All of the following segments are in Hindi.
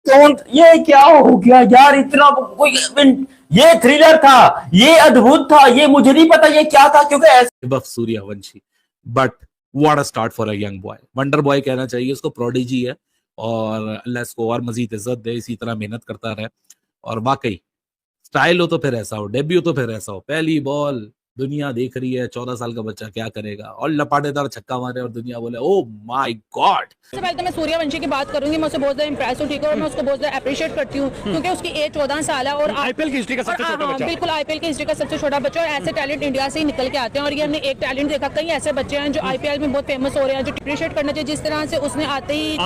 डोंट, ये क्या हो गया यार, इतना कोई ये थ्रिलर था, ये अद्भुत था, ये मुझे नहीं पता ये क्या था, क्योंकि ऐसे Suryavanshi, but what a start for a young boy, wonder boy कहना चाहिए उसको, प्रोडिजी है और अल्लाह इसको और मजीद इज्जत दे, इसी तरह मेहनत करता रहे। और वाकई स्टाइल हो तो फिर ऐसा हो, डेब्यू तो फिर ऐसा हो, पहली बॉल दुनिया देख रही है, 14 साल का बच्चा क्या करेगा, और लपाटेदार छक्का मारे और दुनिया बोले ओ माय गॉड। सबसे पहले तो मैं सूर्यवंशी की बात करूंगी, मैं उससे बहुत ज्यादा इंप्रेस हूँ, ठीक है, और मैं उसको बहुत ज्यादा अप्रिशिएट करती हूँ क्योंकि उसकी एज 14 साल है और आईपीएल की हिस्ट्री का सबसे छोटा बच्चा, बिल्कुल आईपीएल की हिस्ट्री का सबसे छोटा बच्चा, और ऐसे टैलेंट इंडिया से ही निकल के आते हैं। और ये हमने एक टैलेंट देखा, कई ऐसे बच्चे हैं जो आईपीएल में बहुत फेमस हो रहे हैं, जो अप्रिशिएट करना चाहिए। जिस तरह से उसने आते ही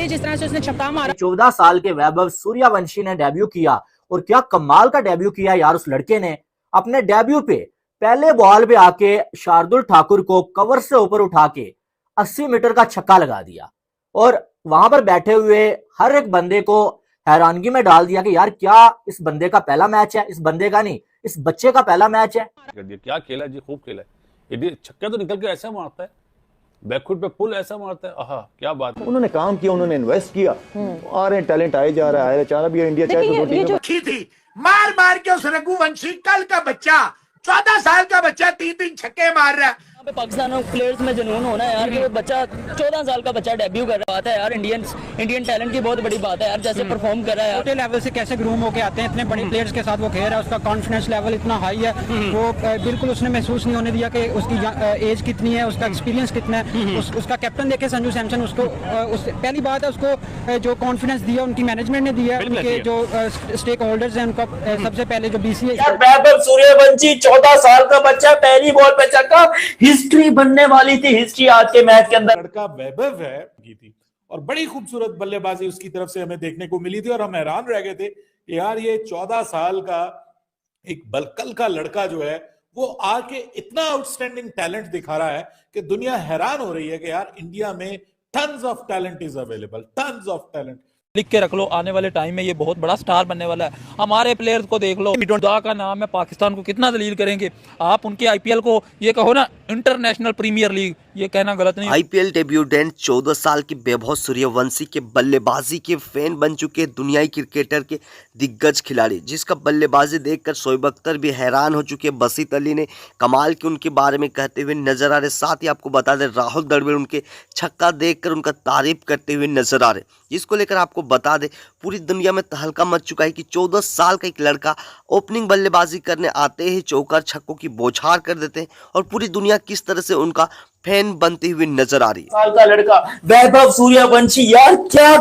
जिस तरह से उसने छक्का मारा। 14 साल के वैभव सूर्यवंशी ने डेब्यू किया, और क्या कमाल का डेब्यू किया यार उस लड़के ने। अपने डेब्यू पे पहले बॉल पे आके शार्दुल ठाकुर को कवर से ऊपर उठा के 80 मीटर का छक्का लगा दिया, और वहां पर बैठे हुए हर एक बंदे को हैरानगी में डाल दिया कि यार क्या इस बंदे का पहला मैच है, इस बंदे का नहीं, इस बच्चे का पहला मैच है। क्या खेला जी, खूब खेला है, ये छक्का तो निकल के ऐसा मारता है, बैकफुट पे पुल ऐसा मारता है, आहा क्या बात है। उन्होंने काम किया, उन्होंने इन्वेस्ट किया, आ रहे टैलेंट आए जा रहा है, चाह रहा भी इंडिया चाहे थी मार मार के उस रघुवंशी कल का बच्चा 14 साल का बच्चा 3-3 छक्के मार रहा है। पाकिस्तान प्लेयर्स में जुनून होना है यार कि वो बच्चा 14 साल का बच्चा डेब्यू कर रहा है यार। इंडियन टैलेंट की बहुत बड़ी बात है यार, जैसे परफॉर्म कर रहा है। छोटे लेवल से कैसे ग्रूम होके आते हैं, इतने बड़े प्लेयर्स के साथ वो खेल रहा है, उसका कॉन्फिडेंस लेवल इतना हाई है, वो बिल्कुल उसने महसूस नहीं होने दिया कि उसकी एज कितनी है, उसका एक्सपीरियंस कितना है। उसका कैप्टन देखे संजू सैमसन, उसको पहली बात है उसको जो कॉन्फिडेंस दिया उनकी मैनेजमेंट ने दिया, उनके जो स्टेक होल्डर्स हैं उनका सबसे पहले जो बीसीए। वैभव सूर्यवंशी 14 साल का बच्चा, पहली बॉल पे छक्का, हिस्ट्री बनने वाली थी, हिस्ट्री आज के मैच के अंदर। लड़का वैभव है की थी, और बड़ी खूबसूरत बल्लेबाजी उसकी तरफ से हमें देखने को मिली थी, और हम हैरान रह गए थे कि यार ये 14 साल का एक बलकल का लड़का जो है वो आके इतना आउटस्टैंडिंग टैलेंट दिखा रहा है कि दुनिया हैरान हो रही है कि यार इंडिया में tons of talent is available, tons of talent. लिख के रख लो, आने वाले टाइम में ये बहुत बड़ा स्टार बनने वाला है। हमारे प्लेयर्स को देख लो, खुदा का नाम है, पाकिस्तान को कितना दलील करेंगे आप। उनके आईपीएल को ये कहो ना इंटरनेशनल प्रीमियर लीग, ये कहना गलत नहीं। आईपीएल डेब्यूटेंट 14 साल के वैभव सूर्यवंशी के बल्लेबाजी के फैन बन चुके दुनियाई क्रिकेटर के दिग्गज खिलाड़ी, जिसका बल्लेबाजी देखकर शोएब अख्तर भी हैरान हो चुके। बसीत अली ने कमाल के उनके बारे में कहते हुए नजर आ रहे। साथ ही आपको बता दें राहुल द्रविड़ उनके छक्का देखकर उनका तारीफ करते हुए नजर आ रहे, जिसको लेकर आपको बता दें पूरी दुनिया में तहलका मच चुका है कि 14 साल का एक लड़का ओपनिंग बल्लेबाजी करने आते ही चौकार छक्कों की बौछार कर देते हैं, और पूरी दुनिया किस तरह से उनका फैन बनती हुई नजर आ रही है। साल का लड़का वैभव सूर्यवंशी, यार क्या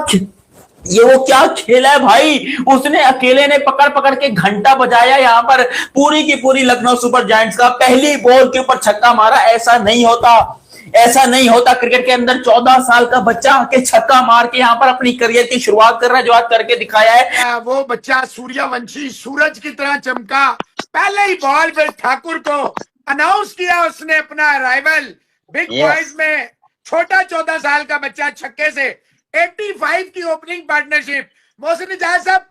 ये वो क्या खेला है भाई, उसने अकेले ने पकड़ पकड़ के घंटा बजाया यहाँ पर, पूरी की पूरी लखनऊ सुपर जायंट्स का पहली बॉल के ऊपर छक्का मारा। ऐसा नहीं होता, ऐसा नहीं होता क्रिकेट के अंदर। 14 साल का बच्चा आके छक्का मार के यहाँ पर अपनी करियर की शुरुआत कर रहा है, जो आज करके दिखाया है। वो बच्चा सूर्यवंशी सूरज की तरह चमका, पहले ही बॉल पे ठाकुर को अनाउंस किया उसने अपना अराइवल बिग बॉयज में। छोटा 14 साल का बच्चा छक्के से 85 की ओपनिंग पार्टनरशिप। मोहसिन इजाज साहब,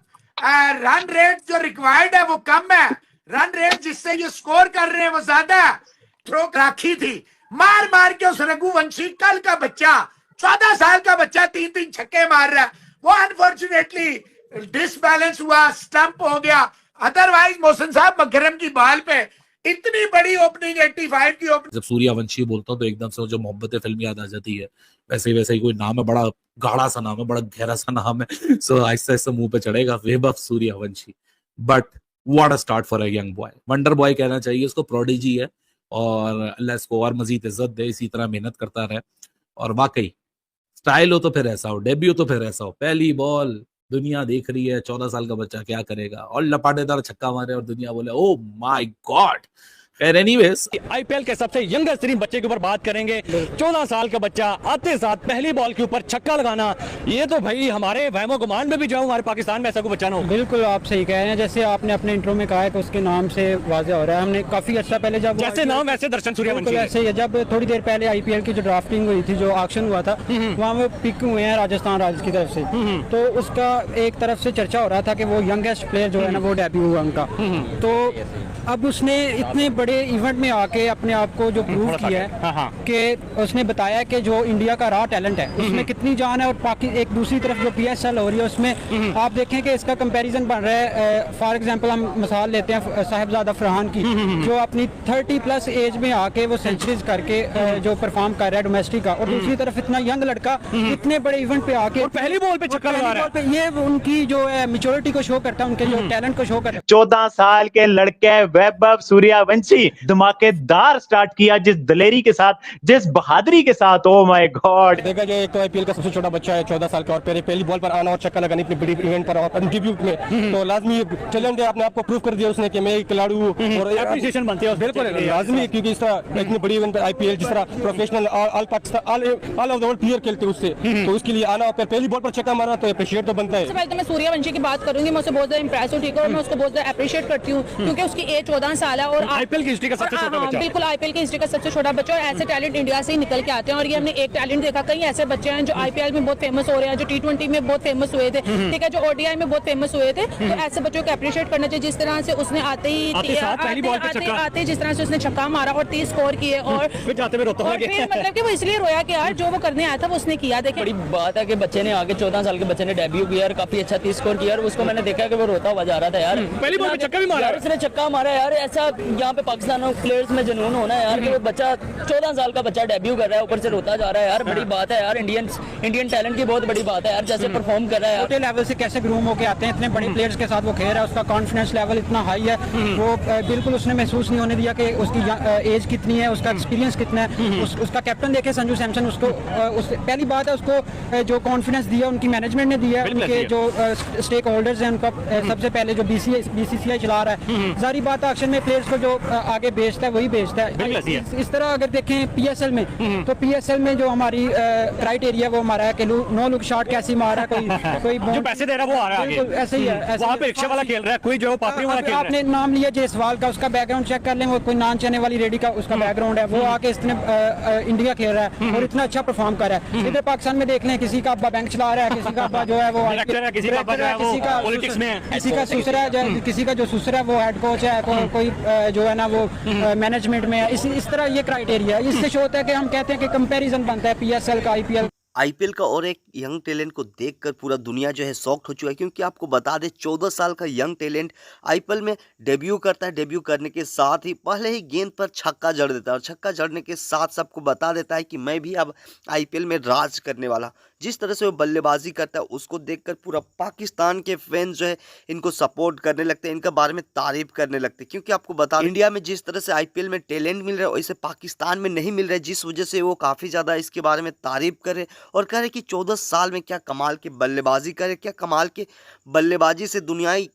रन रेट जो रिक्वायर्ड है वो कम है, रन रेट जिससे ये स्कोर कर रहे हैं वो ज्यादा है। थ्रो राखी थी, मार मार के उस रघुवंशी कल का बच्चा 14 साल का बच्चा 3-3 छक्के मार रहा है। वो अनफॉर्चुनेटली डिसबैलेंस हुआ, स्टंप हो गया। अदरवाइज मोहसिन साहब मकरम की बॉल पे इतनी बड़ी ओपनिंग 85 की ओपनिंग। जब सूर्यवंशी बोलता हूँ तो एकदम से जो मोहब्बत फिल्म याद आ जाती है। वैसे ही कोई नाम है, बड़ा गाढ़ा सा नाम है, बड़ा गहरा सा नाम है, सो आहिस्ता आहिस्ता मुंह पे चढ़ेगा, Vaibhav Suryavanshi. But what a start for a young boy, wonder boy कहना चाहिए उसको, प्रोडिजी है और अल्लाह इसको और मजीद इज्जत दे, इसी तरह मेहनत करता रहे। और वाकई स्टाइल हो तो फिर ऐसा हो, डेब्यू तो फिर ऐसा हो, पहली बॉल दुनिया देख रही है, 14 साल का बच्चा क्या करेगा, और लपाटेदार छक्का मारे और दुनिया बोले ओ माय गॉड। खैर एनीवेज, आईपीएल के सबसे यंगेस्ट तरीन बच्चे के ऊपर बात करेंगे। 14 साल का बच्चा आते साथ पहली बॉल के ऊपर छक्का लगाना, ये तो भाई हमारे वहमो गुमान में भी जाऊं हमारे पाकिस्तान में ऐसा कोई बच्चा ना हो। बिल्कुल आप सही कह रहे हैं, जैसे आपने अपने इंट्रो में कहा है कि उसके नाम से वाज़ेह हो रहा है। हमने काफी अच्छा पहले जब जैसे नाम वैसे दर्शन सूर्यवंशी, ऐसे ही जब थोड़ी देर पहले आईपीएल की जो ड्राफ्टिंग हुई थी, जो ऑक्शन हुआ था, वहाँ वो पिक हुए हैं राजस्थान राज्य की तरफ से, तो उसका एक तरफ से चर्चा हो रहा था कि वो यंगेस्ट प्लेयर जो है ना वो डेब्यू हुआ उनका। तो अब उसने इतने बड़े इवेंट में आके अपने आप को जो प्रूव किया है कि उसने बताया कि जो इंडिया का रॉ टैलेंट है उसमें कितनी जान है। और एक दूसरी तरफ जो PSL हो रही है उसमें आप देखें कि इसका कंपैरिजन बन रहा है। फॉर एग्जांपल हम मिसाल लेते हैं साहिबजादा फरहान की, जो अपनी 30+ एज में आके वो सेंचुरीज करके जो परफॉर्म कर रहा है डोमेस्टिक का, और दूसरी तरफ इतना यंग लड़का इतने बड़े इवेंट पे आके पहली बॉल पे छक्का लगा रहा है। ये उनकी जो है मैच्योरिटी को शो करता है, उनके जो टैलेंट को शो करता है। 14 साल के लड़के वैभव सूर्यवंशी धमाकेदार स्टार्ट किया, जिस दलेरी के साथ, जिस बहादुरी के साथ। ओ माय गॉड, देखा जाए एक तो IPL का सबसे छोटा बच्चा है 14 साल का, और पहली बॉल पर आना और छक्का लगानी इतनी बड़ी इवेंट पर और डेब्यू में, तो लाजमी टैलेंट है। अपने आप को प्रूव कर दिया उसने कि मैं एक खिलाड़ी हूं और एप्रिसिएशन बनती है बिल्कुल लाजमी, क्योंकि इस तरह इतनी बड़ी इवेंट पर IPL जिस तरह professional all Pakistan all over the world player खेलते हैं उससे, तो उसके लिए आना और पहली बॉल पर छक्का मारना तो अप्रिशिएट तो बनता है। सबसे पहले तो मैं सूर्यवंशी की बात करूंगी, मैं उससे बहुत ज्यादा इंप्रेस हूं, ठीक है, और मैं उसको बहुत ज्यादा अप्रिशिएट करती हूं क्योंकि उसकी एज 14 साल है और IPL की हिस्ट्री का सबसे छोटा बच्चा, बिल्कुल IPL की हिस्ट्री का सबसे छोटा बच्चा, और ऐसे टैलेंट इंडिया से ही निकल के आते हैं। और ये हमने एक टैलेंट देखा, कई ऐसे बच्चे हैं जो IPL में बहुत फेमस हो रहे हैं, जो T20 में बहुत फेमस हुए थे, ठीक है, जो ODI में बहुत फेमस हुए थे, तो ऐसे बच्चों को अप्रिशिएट करना चाहिए। जिस तरह से उसने आते ही जिस तरह से उसने छक्का मारा और 30 स्कोर किए, और फिर मतलब कि वो इसलिए रोया कि यार जो वो करने आया था वो उसने किया। देखिए बड़ी बात है कि बच्चे ने आगे 14 साल के बच्चे ने डेब्यू किया और काफी अच्छा 30 स्कोर किया, और उसको मैंने देखा कि वो रोता हुआ जा रहा था यार। पहली बॉल पे छक्का भी मारा, उसने छक्का मारा यार। ऐसा यहाँ पे पाकिस्तान प्लेयर्स में जुनून होना है यार कि वो बच्चा 14 साल का बच्चा डेब्यू कर रहा है, ऊपर से रोता जा रहा है यार। बड़ी बात है यार, इंडियन टैलेंट की बहुत बड़ी बात है यार, जैसे परफॉर्म कर रहा है। छोटे लेवल से कैसे ग्रूम होके आते हैं, इतने बड़े प्लेयर्स के साथ वो खेल रहा है, उसका कॉन्फिडेंस लेवल इतना हाई है, वो बिल्कुल उसने महसूस नहीं होने दिया कि उसकी एज कितनी है, उसका एक्सपीरियंस कितना है। उसका कैप्टन देखे संजू सैमसन, उसको पहली बात है उसको जो कॉन्फिडेंस दिया उनकी मैनेजमेंट ने दिया, उनके जो स्टेक होल्डर्स हैं उनका सबसे पहले जो BCCI चला रहा है। जारी बात है एक्शन में प्लेयर्स को जो आगे भेजता है वही भेजता है। इस तरह अगर देखें PSL में, तो PSL में जो हमारी क्राइटेरिया वो हमारा है कि नो लुक शॉट कैसी मारा, कोई जो पैसे दे रहा है वो आ रहा है आगे, ऐसे ही है। वहाँ पे रिक्शा वाला खेल रहा है, कोई जो पापड़ी वाला खेल रहा है। आपने नाम लिया जयसवाल का, उसका बैकग्राउंड चेक कर लें, वो कोई नान चने वाली रेडी का उसका बैकग्राउंड है, वो आके इसने इंडिया खेल रहा है और इतना अच्छा परफॉर्म कर रहा है। इधर पाकिस्तान में देख लें, किसी का अब्बा बैंक चला रहा है, किसी का अब्बा जो है वो किसी का पॉलिटिक्स में है, किसी का ससुर है, किसी का जो ससुर है वो हेड कोच है, कोई जो है ना वो मैनेजमेंट में है। इस तरह ये क्राइटेरिया है। इससे शो होता है कि हम कहते हैं कि कंपैरिजन बनता है PSL का IPL। IPL का और एक यंग टैलेंट को देखकर पूरा दुनिया जो है शॉक्ड हो चुका है, क्योंकि आपको बता दें 14 साल का यंग टैलेंट IPL में डेब्यू करता है। डेब्यू करने के साथ ही पहले ही गेंद पर छक्का जड़ देता है, और छक्का जड़ने के साथ सबको बता देता है कि मैं भी अब IPL में राज करने वाला। जिस तरह से वो बल्लेबाजी करता है उसको देखकर पूरा पाकिस्तान के फैंस जो है इनको सपोर्ट करने लगते हैं, इनके बारे में तारीफ करने लगते हैं। क्योंकि आपको बता इंडिया में जिस तरह से IPL में टैलेंट मिल रहा है वैसे पाकिस्तान में नहीं मिल रहा है, जिस वजह से वो काफ़ी ज़्यादा इसके बारे में तारीफ करे और कह रहे कि 14 साल में क्या कमाल की बल्लेबाजी करे, क्या कमाल के बल्लेबाजी से दुनियाई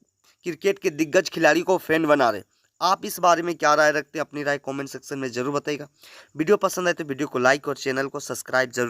क्रिकेट के दिग्गज खिलाड़ी को फैन बना रहे। आप इस बारे में क्या राय रखते हैं? अपनी राय कमेंट सेक्शन में जरूर बताइएगा। वीडियो पसंद आए तो वीडियो को लाइक और चैनल को सब्सक्राइब जरूर